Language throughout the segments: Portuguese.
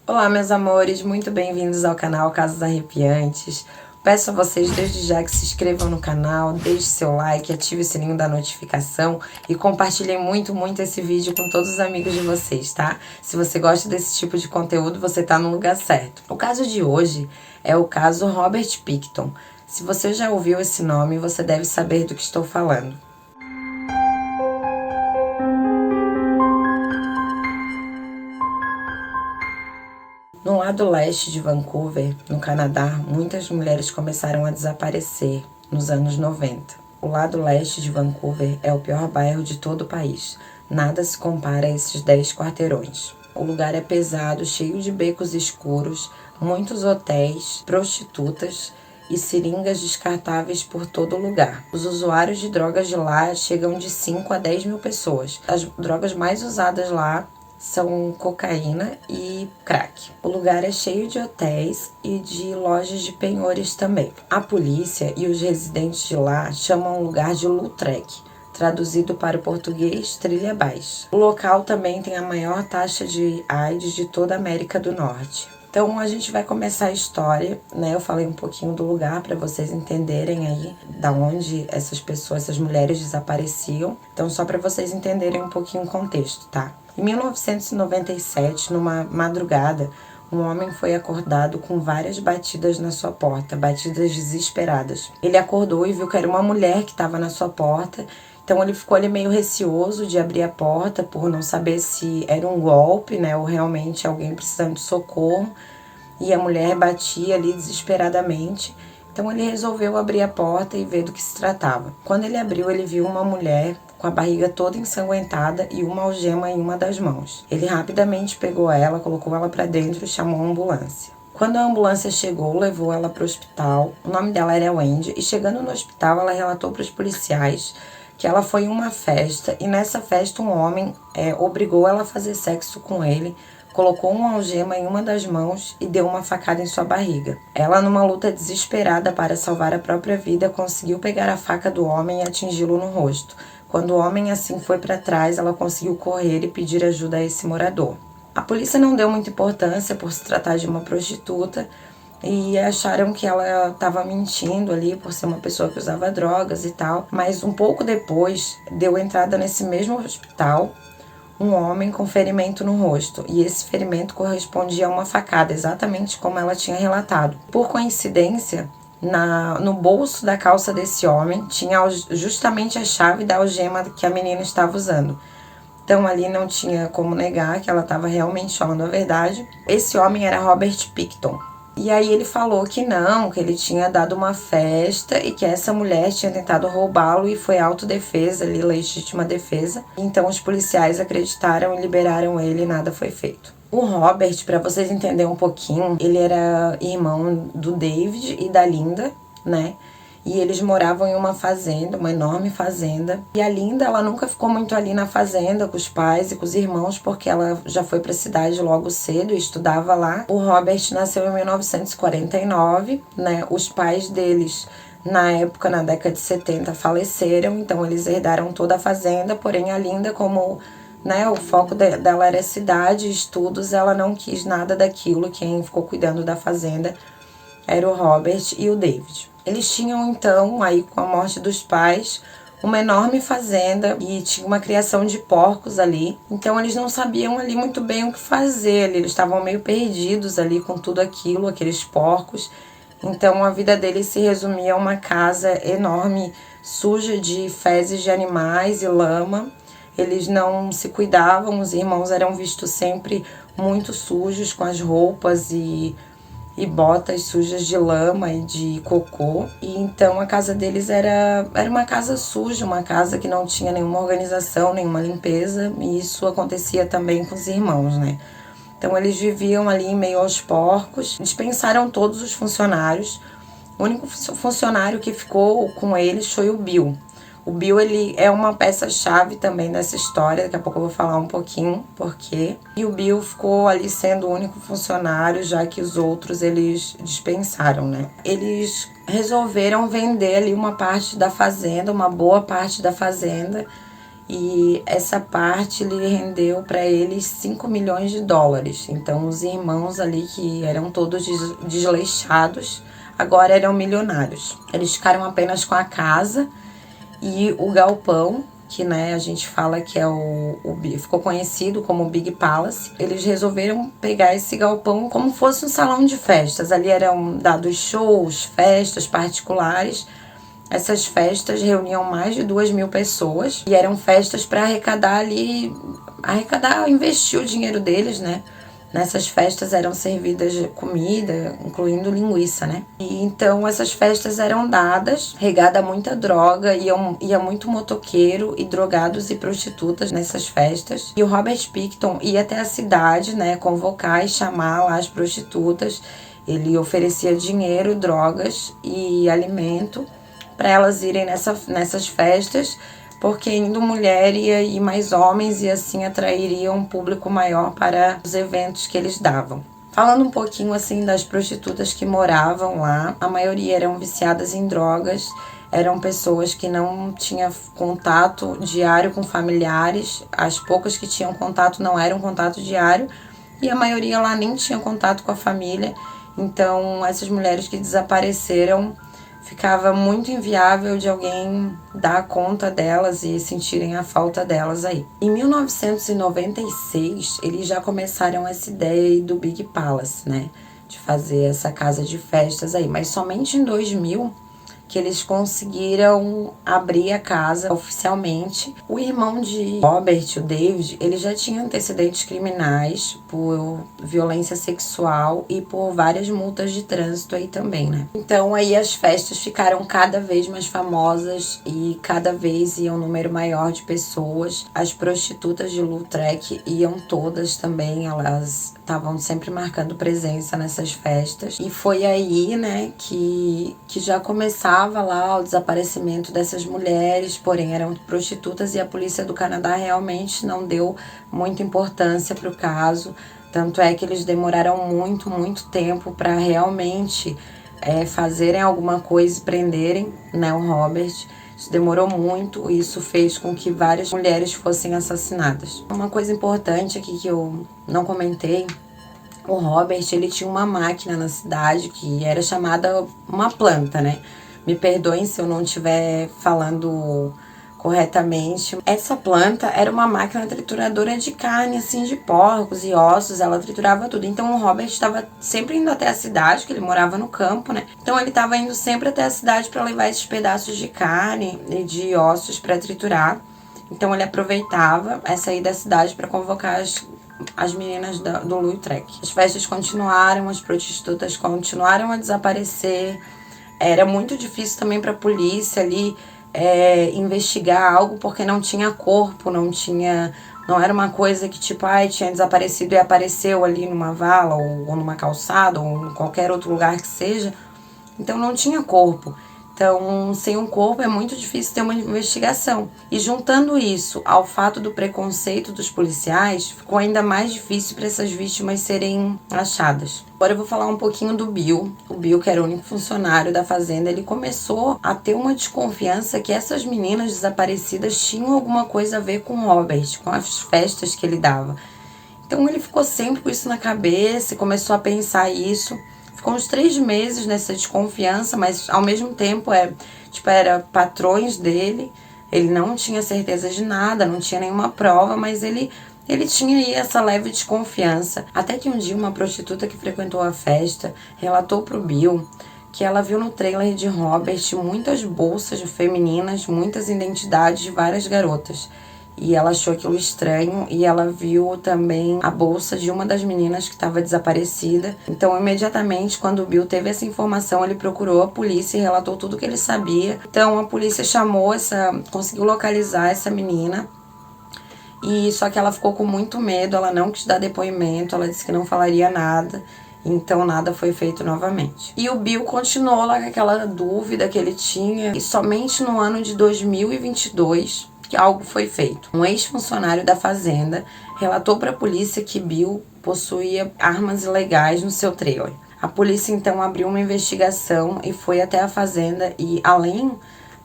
Olá, meus amores, muito bem-vindos ao canal Casos Arrepiantes. Peço a vocês desde já que se inscrevam no canal, deixe seu like, ative o sininho da notificação e compartilhem muito esse vídeo com todos os amigos de vocês, tá? Se você gosta desse tipo de conteúdo, você tá no lugar certo. O caso de hoje é o caso Robert Pickton. Se você já ouviu esse nome, você deve saber do que estou falando. No lado leste de Vancouver, no Canadá, muitas mulheres começaram a desaparecer nos anos 90. O lado leste de Vancouver é o pior bairro de todo o país. Nada se compara a esses 10 quarteirões. O lugar é pesado, cheio de becos escuros, muitos hotéis, prostitutas e seringas descartáveis por todo lugar. Os usuários de drogas de lá chegam de 5 a 10 mil pessoas. As drogas mais usadas lá são cocaína e crack. O lugar é cheio de hotéis e de lojas de penhores também. A polícia e os residentes de lá chamam o lugar de Lutrec, traduzido para o português Trilha Baixa. O local também tem a maior taxa de AIDS de toda a América do Norte. Então a gente vai começar a história, né? Eu falei um pouquinho do lugar para vocês entenderem aí da onde essas pessoas, essas mulheres desapareciam. Então só para vocês entenderem um pouquinho o contexto, tá? Em 1997, numa madrugada, um homem foi acordado com várias batidas na sua porta, batidas desesperadas. Ele acordou e viu que era uma mulher que estava na sua porta. Então ele ficou ali meio receoso de abrir a porta por não saber se era um golpe, né, ou realmente alguém precisando de socorro. E a mulher batia ali desesperadamente. Então ele resolveu abrir a porta e ver do que se tratava. Quando ele abriu, ele viu uma mulher com a barriga toda ensanguentada e uma algema em uma das mãos. Ele rapidamente pegou ela, colocou ela para dentro e chamou a ambulância. Quando a ambulância chegou, levou ela para o hospital. O nome dela era Wendy e chegando no hospital, ela relatou para os policiais que ela foi em uma festa e nessa festa um homem obrigou ela a fazer sexo com ele, colocou uma algema em uma das mãos e deu uma facada em sua barriga. Ela, numa luta desesperada para salvar a própria vida, conseguiu pegar a faca do homem e atingi-lo no rosto. Quando o homem assim foi para trás, ela conseguiu correr e pedir ajuda a esse morador. A polícia não deu muita importância por se tratar de uma prostituta e acharam que ela estava mentindo ali por ser uma pessoa que usava drogas e tal. Mas um pouco depois, deu entrada nesse mesmo hospital um homem com ferimento no rosto. E esse ferimento correspondia a uma facada, exatamente como ela tinha relatado. Por coincidência, no bolso da calça desse homem tinha justamente a chave da algema que a menina estava usando. Então ali não tinha como negar que ela estava realmente falando a verdade. Esse homem era Robert Pickton. E aí ele falou que não, que ele tinha dado uma festa e que essa mulher tinha tentado roubá-lo e foi autodefesa, ali, legítima defesa. Então os policiais acreditaram e liberaram ele e nada foi feito. O Robert, para vocês entenderem um pouquinho, ele era irmão do David e da Linda, né? E eles moravam em uma fazenda, uma enorme fazenda. E a Linda, ela nunca ficou muito ali na fazenda com os pais e com os irmãos, porque ela já foi para a cidade logo cedo e estudava lá. O Robert nasceu em 1949, né? Os pais deles, na época, na década de 70, faleceram, então eles herdaram toda a fazenda, porém a Linda, como, né, o foco dela era a cidade, estudos, ela não quis nada daquilo. Quem ficou cuidando da fazenda era o Robert e o David. Eles tinham, então, aí com a morte dos pais, uma enorme fazenda e tinha uma criação de porcos ali. Então, eles não sabiam ali muito bem o que fazer. Eles estavam meio perdidos ali com tudo aquilo, aqueles porcos. Então, a vida deles se resumia a uma casa enorme, suja de fezes de animais e lama. Eles não se cuidavam, os irmãos eram vistos sempre muito sujos, com as roupas e botas sujas de lama e de cocô. E então a casa deles era uma casa suja, uma casa que não tinha nenhuma organização, nenhuma limpeza, e isso acontecia também com os irmãos, né? Então eles viviam ali em meio aos porcos, dispensaram todos os funcionários. O único funcionário que ficou com eles foi o Bill. O Bill, ele é uma peça-chave também nessa história, daqui a pouco eu vou falar um pouquinho por quê. E o Bill ficou ali sendo o único funcionário, já que os outros eles dispensaram, né? Eles resolveram vender ali uma parte da fazenda, uma boa parte da fazenda, e essa parte lhe rendeu para eles 5 milhões de dólares. Então os irmãos ali, que eram todos desleixados, agora eram milionários. Eles ficaram apenas com a casa e o galpão, que, né, a gente fala que é ficou conhecido como Big Palace. Eles resolveram pegar esse galpão como fosse um salão de festas. Ali eram dados shows, festas particulares. Essas festas reuniam mais de 2.000 pessoas e eram festas para investir o dinheiro deles, né? Nessas festas eram servidas comida, incluindo linguiça, né? E então essas festas eram dadas, regada a muita droga, ia muito motoqueiro e drogados e prostitutas nessas festas. E o Robert Pickton ia até a cidade, né, convocar e chamar lá as prostitutas. Ele oferecia dinheiro, drogas e alimento para elas irem nessas festas, porque indo mulher ia ir mais homens e assim atrairia um público maior para os eventos que eles davam. Falando um pouquinho assim das prostitutas que moravam lá, a maioria eram viciadas em drogas, eram pessoas que não tinham contato diário com familiares, as poucas que tinham contato não eram contato diário e a maioria lá nem tinha contato com a família. Então essas mulheres que desapareceram, ficava muito inviável de alguém dar conta delas e sentirem a falta delas aí. Em 1996, eles já começaram essa ideia aí do Big Palace, né? De fazer essa casa de festas aí. Mas somente em 2000 que eles conseguiram abrir a casa oficialmente. O irmão de Robert, o David, ele já tinha antecedentes criminais por violência sexual e por várias multas de trânsito aí também, né? Então aí as festas ficaram cada vez mais famosas e cada vez ia um número maior de pessoas. As prostitutas de Lautrec iam todas também, elas estavam sempre marcando presença nessas festas. E foi aí, né, que já começava lá o desaparecimento dessas mulheres, porém eram prostitutas e a polícia do Canadá realmente não deu muita importância para o caso. Tanto é que eles demoraram muito tempo para realmente fazerem alguma coisa e prenderem, né, o Robert. Isso demorou muito e isso fez com que várias mulheres fossem assassinadas. Uma coisa importante aqui que eu não comentei, o Robert, ele tinha uma máquina na cidade que era chamada uma planta, né? Me perdoem se eu não estiver falando corretamente. Essa planta era uma máquina trituradora de carne, assim, de porcos e ossos, ela triturava tudo. Então o Robert estava sempre indo até a cidade, que ele morava no campo, né? Então ele estava indo sempre até a cidade para levar esses pedaços de carne e de ossos para triturar. Então ele aproveitava essa ida da cidade para convocar as meninas do Lautrec. As festas continuaram, as prostitutas continuaram a desaparecer. Era muito difícil também para a polícia ali investigar algo, porque não tinha corpo, não era uma coisa que tipo, tinha desaparecido e apareceu ali numa vala ou numa calçada ou em qualquer outro lugar que seja. Então não tinha corpo. Então, sem um corpo é muito difícil ter uma investigação. E juntando isso ao fato do preconceito dos policiais, ficou ainda mais difícil para essas vítimas serem achadas. Agora eu vou falar um pouquinho do Bill. O Bill, que era o único funcionário da fazenda, ele começou a ter uma desconfiança que essas meninas desaparecidas tinham alguma coisa a ver com o Robert, com as festas que ele dava. Então ele ficou sempre com isso na cabeça e começou a pensar isso. Ficou uns 3 meses nessa desconfiança, mas ao mesmo tempo era patrões dele, ele não tinha certeza de nada, não tinha nenhuma prova, mas ele tinha aí essa leve desconfiança. Até que um dia uma prostituta que frequentou a festa relatou pro Bill que ela viu no trailer de Robert muitas bolsas femininas, muitas identidades de várias garotas. E ela achou aquilo estranho e ela viu também a bolsa de uma das meninas que estava desaparecida. Então, imediatamente, quando o Bill teve essa informação, ele procurou a polícia e relatou tudo o que ele sabia. Então, a polícia conseguiu localizar essa menina. E só que ela ficou com muito medo, ela não quis dar depoimento, ela disse que não falaria nada. Então nada foi feito novamente. E o Bill continuou lá com aquela dúvida que ele tinha. E somente no ano de 2022... que algo foi feito. Um ex-funcionário da fazenda relatou para a polícia que Bill possuía armas ilegais no seu trailer. A polícia então abriu uma investigação e foi até a fazenda e, além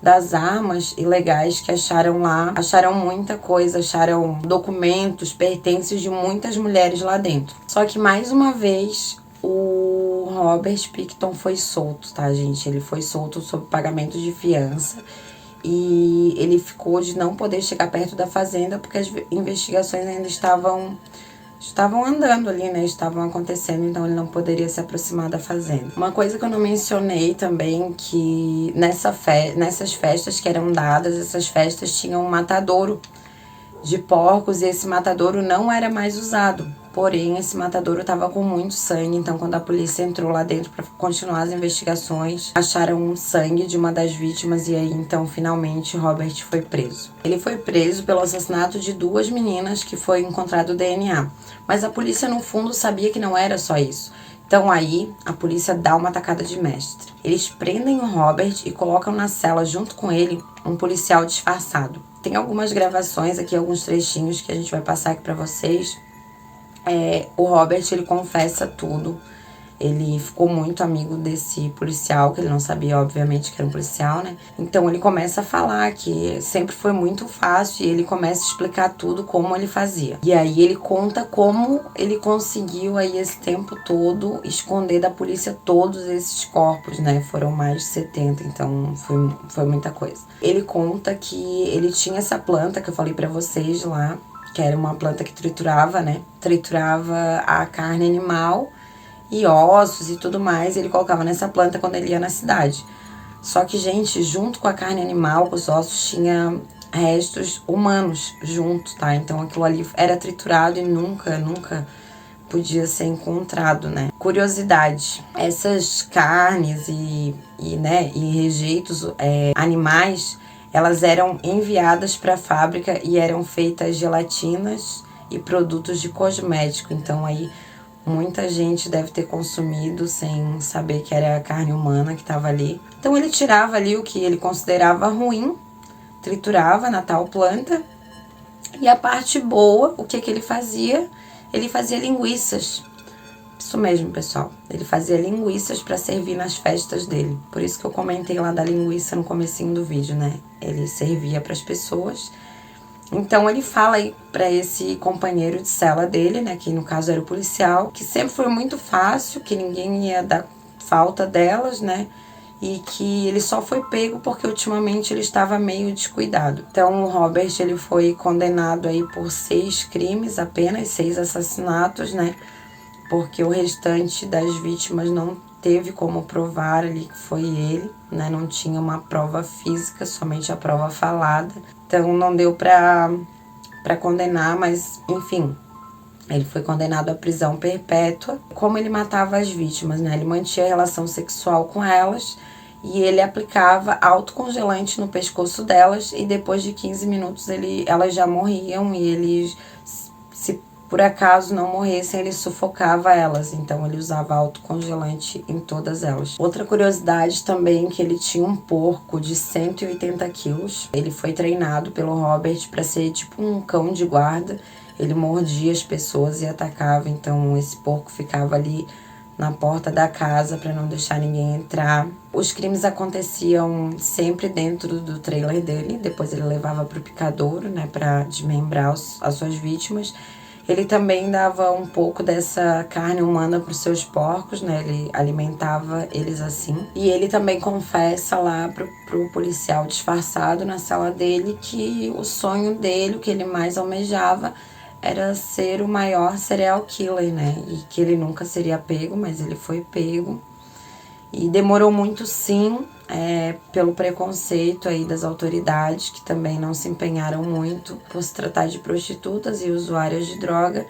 das armas ilegais que acharam lá. Acharam muita coisa, acharam documentos, pertences de muitas mulheres lá dentro. Só que mais uma vez o Robert Pickton foi solto, tá, gente? Ele foi solto sob pagamento de fiança. E ele ficou de não poder chegar perto da fazenda porque as investigações ainda estavam andando ali, né? Estavam acontecendo, então ele não poderia se aproximar da fazenda. Uma coisa que eu não mencionei também, que nessas festas que eram dadas, essas festas tinham um matadouro de porcos e esse matadouro não era mais usado. Porém, esse matadouro estava com muito sangue, então quando a polícia entrou lá dentro para continuar as investigações, acharam sangue de uma das vítimas e aí então finalmente Robert foi preso. Ele foi preso pelo assassinato de 2 meninas que foi encontrado o DNA, mas a polícia no fundo sabia que não era só isso. Então aí a polícia dá uma tacada de mestre. Eles prendem o Robert e colocam na cela junto com ele um policial disfarçado. Tem algumas gravações aqui, alguns trechinhos que a gente vai passar aqui para vocês. O Robert, ele confessa tudo. Ele ficou muito amigo desse policial, que ele não sabia, obviamente, que era um policial, né? Então ele começa a falar que sempre foi muito fácil e ele começa a explicar tudo como ele fazia. E aí ele conta como ele conseguiu aí esse tempo todo esconder da polícia todos esses corpos, né? Foram mais de 70, então foi muita coisa. Ele conta que ele tinha essa planta que eu falei pra vocês lá, que era uma planta que triturava, né? Triturava a carne animal e ossos e tudo mais, ele colocava nessa planta quando ele ia na cidade. Só que, gente, junto com a carne animal, com os ossos, tinha restos humanos junto, tá? Então aquilo ali era triturado e nunca podia ser encontrado, né? Curiosidade, essas carnes e rejeitos animais, elas eram enviadas para a fábrica e eram feitas gelatinas e produtos de cosmético. Então aí muita gente deve ter consumido sem saber que era carne humana que estava ali. Então ele tirava ali o que ele considerava ruim, triturava na tal planta. E a parte boa, o que ele fazia? Ele fazia linguiças. Isso mesmo, pessoal. Ele fazia linguiças para servir nas festas dele. Por isso que eu comentei lá da linguiça no comecinho do vídeo, né? Ele servia para as pessoas. Então ele fala aí para esse companheiro de cela dele, né, que no caso era o policial, que sempre foi muito fácil, que ninguém ia dar falta delas, né, e que ele só foi pego porque ultimamente ele estava meio descuidado. Então o Robert, ele foi condenado aí por 6 crimes, apenas 6 assassinatos, né, porque o restante das vítimas não teve como provar ali que foi ele, né, não tinha uma prova física, somente a prova falada. Então não deu pra condenar, mas enfim, ele foi condenado à prisão perpétua. Como ele matava as vítimas, né? Ele mantinha relação sexual com elas e ele aplicava autocongelante no pescoço delas e depois de 15 minutos elas já morriam e ele, se por acaso não morressem, ele sufocava elas. Então ele usava autocongelante em todas elas. Outra curiosidade também é que ele tinha um porco de 180 quilos. Ele foi treinado pelo Robert para ser tipo um cão de guarda. Ele mordia as pessoas e atacava. Então esse porco ficava ali na porta da casa para não deixar ninguém entrar. Os crimes aconteciam sempre dentro do trailer dele. Depois ele levava para o picadouro, né, para desmembrar as suas vítimas. Ele também dava um pouco dessa carne humana para os seus porcos, né? Ele alimentava eles assim. E ele também confessa lá pro policial disfarçado na sala dele que o sonho dele, o que ele mais almejava, era ser o maior serial killer, né? E que ele nunca seria pego, mas ele foi pego. E demorou muito, sim, pelo preconceito aí das autoridades, que também não se empenharam muito por se tratar de prostitutas e usuárias de droga.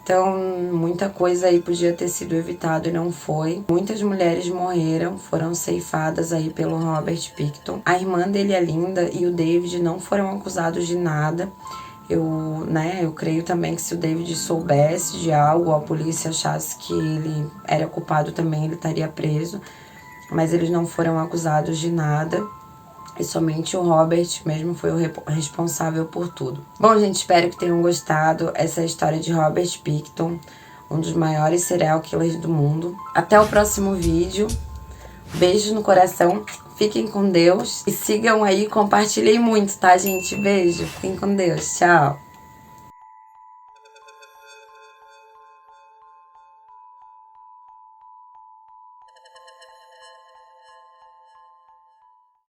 Então, muita coisa aí podia ter sido evitado e não foi. Muitas mulheres morreram, foram ceifadas aí pelo Robert Pickton. A irmã dele, a Linda, e o David não foram acusados de nada. Eu creio também que se o David soubesse de algo, ou a polícia achasse que ele era culpado também, ele estaria preso. Mas eles não foram acusados de nada. E somente o Robert mesmo foi o responsável por tudo. Bom, gente, espero que tenham gostado. Essa é a história de Robert Pickton, um dos maiores serial killers do mundo. Até o próximo vídeo. Beijo no coração. Fiquem com Deus e sigam aí, compartilhem muito, tá, gente? Beijo, fiquem com Deus, tchau.